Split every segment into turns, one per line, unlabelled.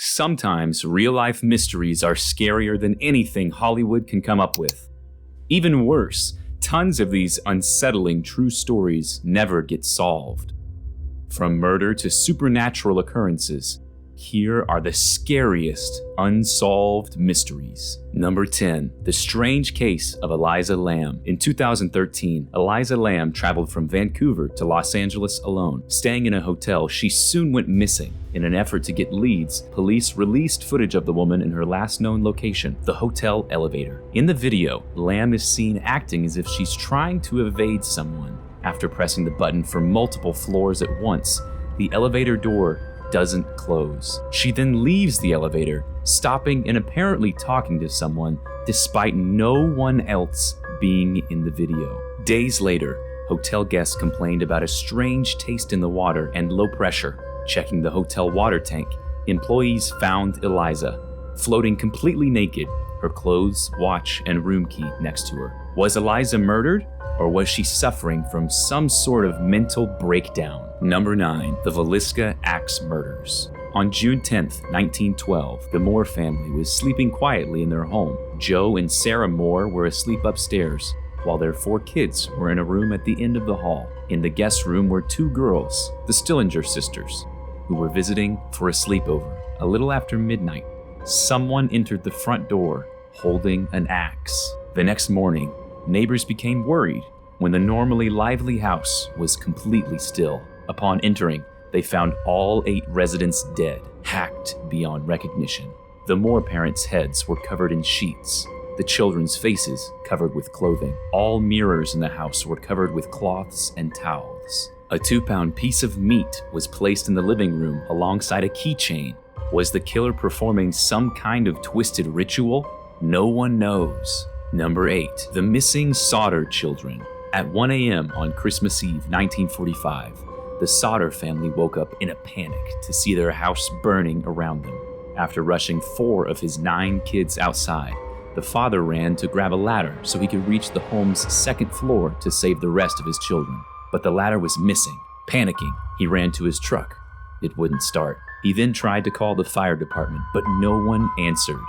Sometimes real-life mysteries are scarier than anything Hollywood can come up with. Even worse, tons of these unsettling true stories never get solved. From murder to supernatural occurrences, here are the scariest unsolved mysteries. Number 10. The strange case of Eliza Lamb. In 2013, Eliza Lamb traveled from Vancouver to Los Angeles alone. Staying in a hotel, she soon went missing. In an effort to get leads, police released footage of the woman in her last known location, the hotel elevator. In the video, Lamb is seen acting as if she's trying to evade someone. After pressing the button for multiple floors at once, the elevator door doesn't close. She then leaves the elevator, stopping and apparently talking to someone, despite no one else being in the video. Days later, hotel guests complained about a strange taste in the water and low pressure. Checking the hotel water tank, employees found Eliza, floating completely naked, her clothes, watch, and room key next to her. Was Eliza murdered? Or was she suffering from some sort of mental breakdown? Number 9. The Valiska Axe Murders. On June 10, 1912, the Moore family was sleeping quietly in their home. Joe and Sarah Moore were asleep upstairs, while their 4 kids were in a room at the end of the hall. In the guest room were 2 girls, the Stillinger sisters, who were visiting for a sleepover. A little after midnight, someone entered the front door holding an axe. The next morning, neighbors became worried when the normally lively house was completely still. Upon entering, they found all 8 residents dead, hacked beyond recognition. The Moore parents' heads were covered in sheets, the children's faces covered with clothing. All mirrors in the house were covered with cloths and towels. A 2-pound piece of meat was placed in the living room alongside a keychain. Was the killer performing some kind of twisted ritual? No one knows. Number 8. The Missing Sauter Children. At 1 a.m. on Christmas Eve, 1945, the Sauter family woke up in a panic to see their house burning around them. After rushing 4 of his 9 kids outside, the father ran to grab a ladder so he could reach the home's 2nd floor to save the rest of his children. But the ladder was missing. Panicking, he ran to his truck. It wouldn't start. He then tried to call the fire department, but no one answered.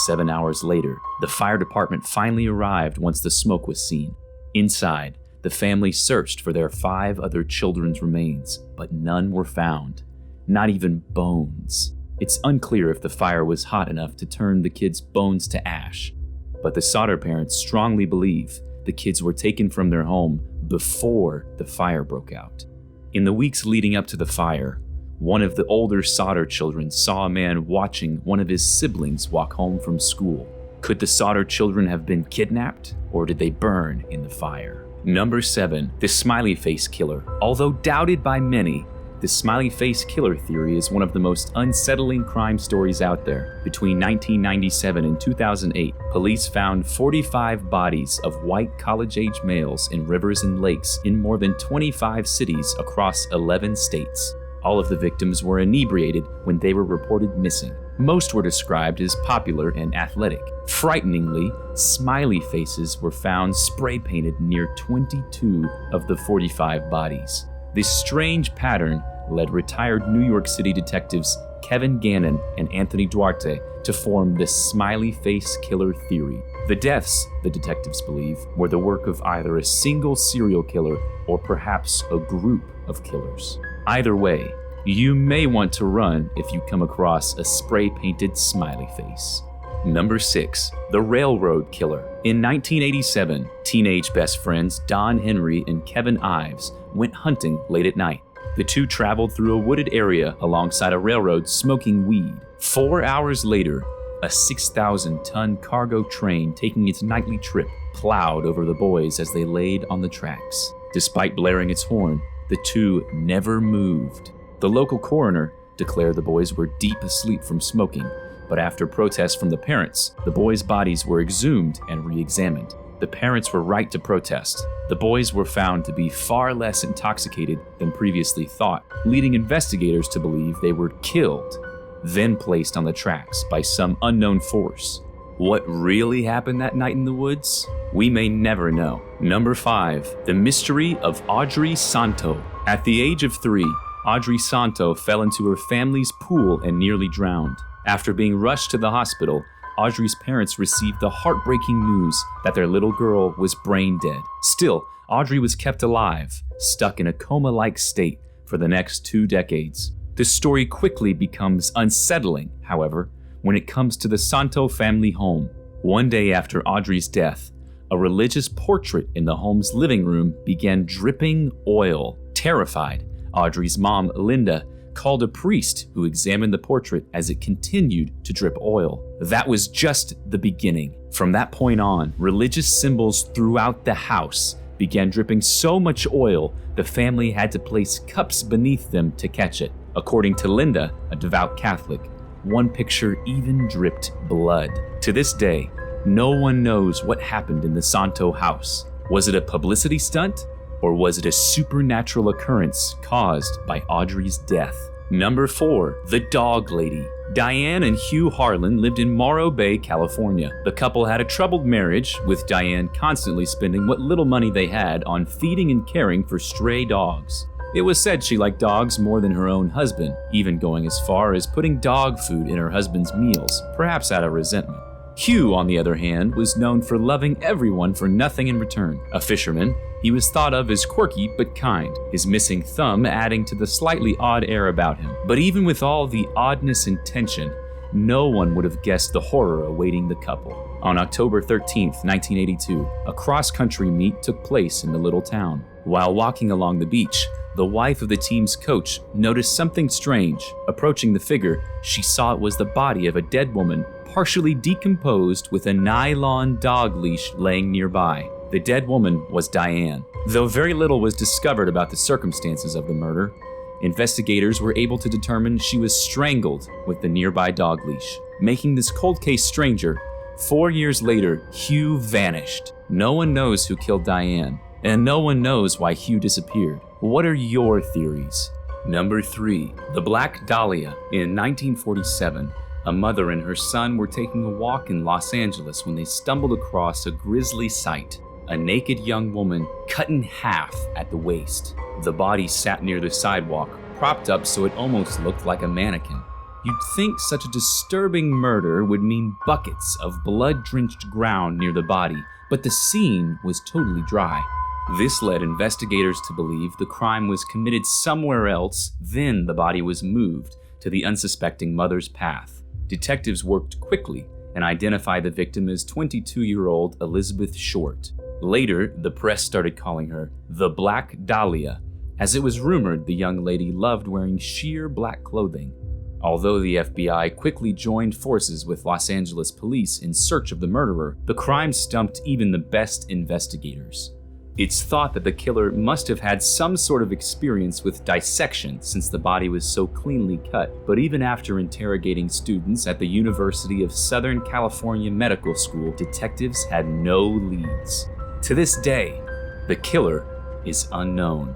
7 hours later, the fire department finally arrived once the smoke was seen. Inside, the family searched for their 5 other children's remains, but none were found. Not even bones. It's unclear if the fire was hot enough to turn the kids' bones to ash, but the Sauter parents strongly believe the kids were taken from their home before the fire broke out. In the weeks leading up to the fire, one of the older Sauter children saw a man watching one of his siblings walk home from school. Could the Sauter children have been kidnapped, or did they burn in the fire? Number 7. The Smiley Face Killer. Although doubted by many, the Smiley Face Killer theory is one of the most unsettling crime stories out there. Between 1997 and 2008, police found 45 bodies of white college-age males in rivers and lakes in more than 25 cities across 11 states. All of the victims were inebriated when they were reported missing. Most were described as popular and athletic. Frighteningly, smiley faces were found spray-painted near 22 of the 45 bodies. This strange pattern led retired New York City detectives Kevin Gannon and Anthony Duarte to form the Smiley Face Killer theory. The deaths, the detectives believe, were the work of either a single serial killer or perhaps a group of killers. Either way, you may want to run if you come across a spray-painted smiley face. Number 6. The Railroad Killer. In 1987, teenage best friends Don Henry and Kevin Ives went hunting late at night. The two traveled through a wooded area alongside a railroad smoking weed. 4 hours later, a 6,000-ton cargo train taking its nightly trip plowed over the boys as they laid on the tracks. Despite blaring its horn, the two never moved. The local coroner declared the boys were deep asleep from smoking, but after protests from the parents, the boys' bodies were exhumed and re-examined. The parents were right to protest. The boys were found to be far less intoxicated than previously thought, leading investigators to believe they were killed, then placed on the tracks by some unknown force. What really happened that night in the woods? We may never know. Number 5. The Mystery of Audrey Santo. At the age of 3, Audrey Santo fell into her family's pool and nearly drowned. After being rushed to the hospital, Audrey's parents received the heartbreaking news that their little girl was brain dead. Still, Audrey was kept alive, stuck in a coma-like state for the next 2 decades. The story quickly becomes unsettling, however, when it comes to the Santo family home. One day after Audrey's death, a religious portrait in the home's living room began dripping oil. Terrified, Audrey's mom, Linda, called a priest who examined the portrait as it continued to drip oil. That was just the beginning. From that point on, religious symbols throughout the house began dripping so much oil, the family had to place cups beneath them to catch it. According to Linda, a devout Catholic, one picture even dripped blood. To this day, no one knows what happened in the Santo house. Was it a publicity stunt? Or was it a supernatural occurrence caused by Audrey's death? Number 4, the dog lady. Diane and Hugh Harlan lived in Morro Bay, California. The couple had a troubled marriage, with Diane constantly spending what little money they had on feeding and caring for stray dogs. It was said she liked dogs more than her own husband, even going as far as putting dog food in her husband's meals, perhaps out of resentment. Hugh, on the other hand, was known for loving everyone for nothing in return. A fisherman, he was thought of as quirky but kind, his missing thumb adding to the slightly odd air about him. But even with all the oddness and tension, no one would have guessed the horror awaiting the couple. On October 13th, 1982, a cross-country meet took place in the little town. While walking along the beach, the wife of the team's coach noticed something strange. Approaching the figure, she saw it was the body of a dead woman, partially decomposed with a nylon dog leash laying nearby. The dead woman was Diane. Though very little was discovered about the circumstances of the murder, investigators were able to determine she was strangled with the nearby dog leash. Making this cold case stranger, 4 years later, Hugh vanished. No one knows who killed Diane, and no one knows why Hugh disappeared. What are your theories? Number 3, the Black Dahlia. In 1947, a mother and her son were taking a walk in Los Angeles when they stumbled across a grisly sight. A naked young woman cut in half at the waist. The body sat near the sidewalk, propped up so it almost looked like a mannequin. You'd think such a disturbing murder would mean buckets of blood-drenched ground near the body, but the scene was totally dry. This led investigators to believe the crime was committed somewhere else, then the body was moved to the unsuspecting mother's path. Detectives worked quickly and identified the victim as 22-year-old Elizabeth Short. Later, the press started calling her the Black Dahlia, as it was rumored the young lady loved wearing sheer black clothing. Although the FBI quickly joined forces with Los Angeles police in search of the murderer, the crime stumped even the best investigators. It's thought that the killer must have had some sort of experience with dissection since the body was so cleanly cut, but even after interrogating students at the University of Southern California Medical School, detectives had no leads. To this day, the killer is unknown.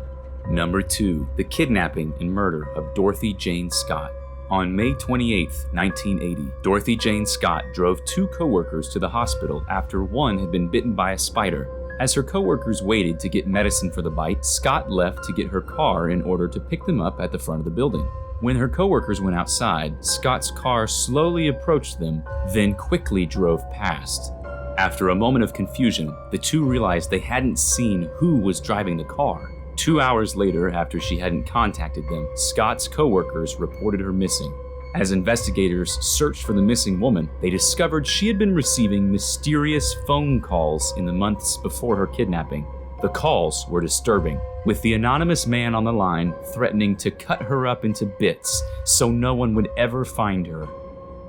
Number 2, the kidnapping and murder of Dorothy Jane Scott. On May 28, 1980, Dorothy Jane Scott drove 2 coworkers to the hospital after one had been bitten by a spider. As her coworkers waited to get medicine for the bite, Scott left to get her car in order to pick them up at the front of the building. When her coworkers went outside, Scott's car slowly approached them, then quickly drove past. After a moment of confusion, the two realized they hadn't seen who was driving the car. 2 hours later, after she hadn't contacted them, Scott's coworkers reported her missing. As investigators searched for the missing woman, they discovered she had been receiving mysterious phone calls in the months before her kidnapping. The calls were disturbing, with the anonymous man on the line threatening to cut her up into bits so no one would ever find her.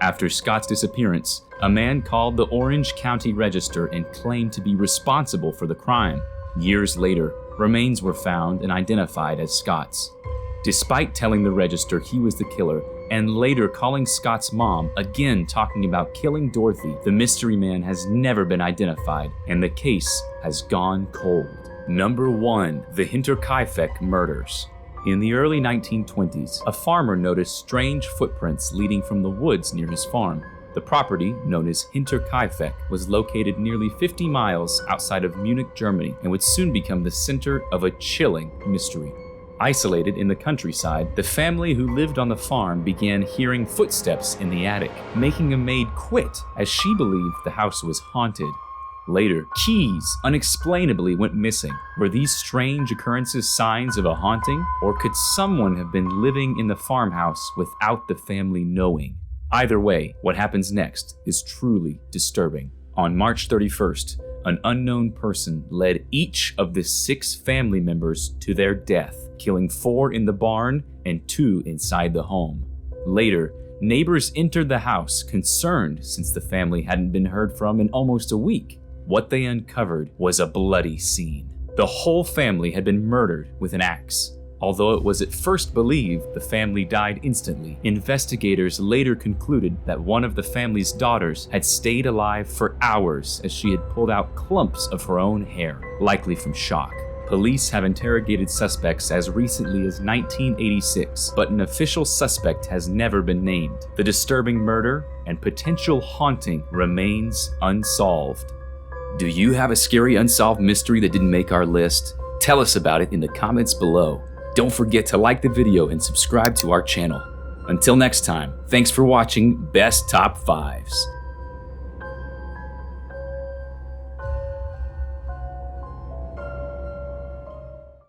After Scott's disappearance, a man called the Orange County Register and claimed to be responsible for the crime. Years later, remains were found and identified as Scott's. Despite telling the Register he was the killer, and later calling Scott's mom, again talking about killing Dorothy, the mystery man has never been identified, and the case has gone cold. Number 1, the Hinterkaifeck Murders. In the early 1920s, a farmer noticed strange footprints leading from the woods near his farm. The property, known as Hinterkaifeck, was located nearly 50 miles outside of Munich, Germany, and would soon become the center of a chilling mystery. Isolated in the countryside, the family who lived on the farm began hearing footsteps in the attic, making a maid quit as she believed the house was haunted. Later, keys unexplainably went missing. Were these strange occurrences signs of a haunting, or could someone have been living in the farmhouse without the family knowing? Either way, what happens next is truly disturbing. On March 31st, an unknown person led each of the 6 family members to their death, killing 4 in the barn and 2 inside the home. Later, neighbors entered the house concerned since the family hadn't been heard from in almost a week. What they uncovered was a bloody scene. The whole family had been murdered with an axe. Although it was at first believed the family died instantly, investigators later concluded that one of the family's daughters had stayed alive for hours as she had pulled out clumps of her own hair, likely from shock. Police have interrogated suspects as recently as 1986, but an official suspect has never been named. The disturbing murder and potential haunting remains unsolved. Do you have a scary unsolved mystery that didn't make our list? Tell us about it in the comments below. Don't forget to like the video and subscribe to our channel. Until next time, thanks for watching Best Top 5s.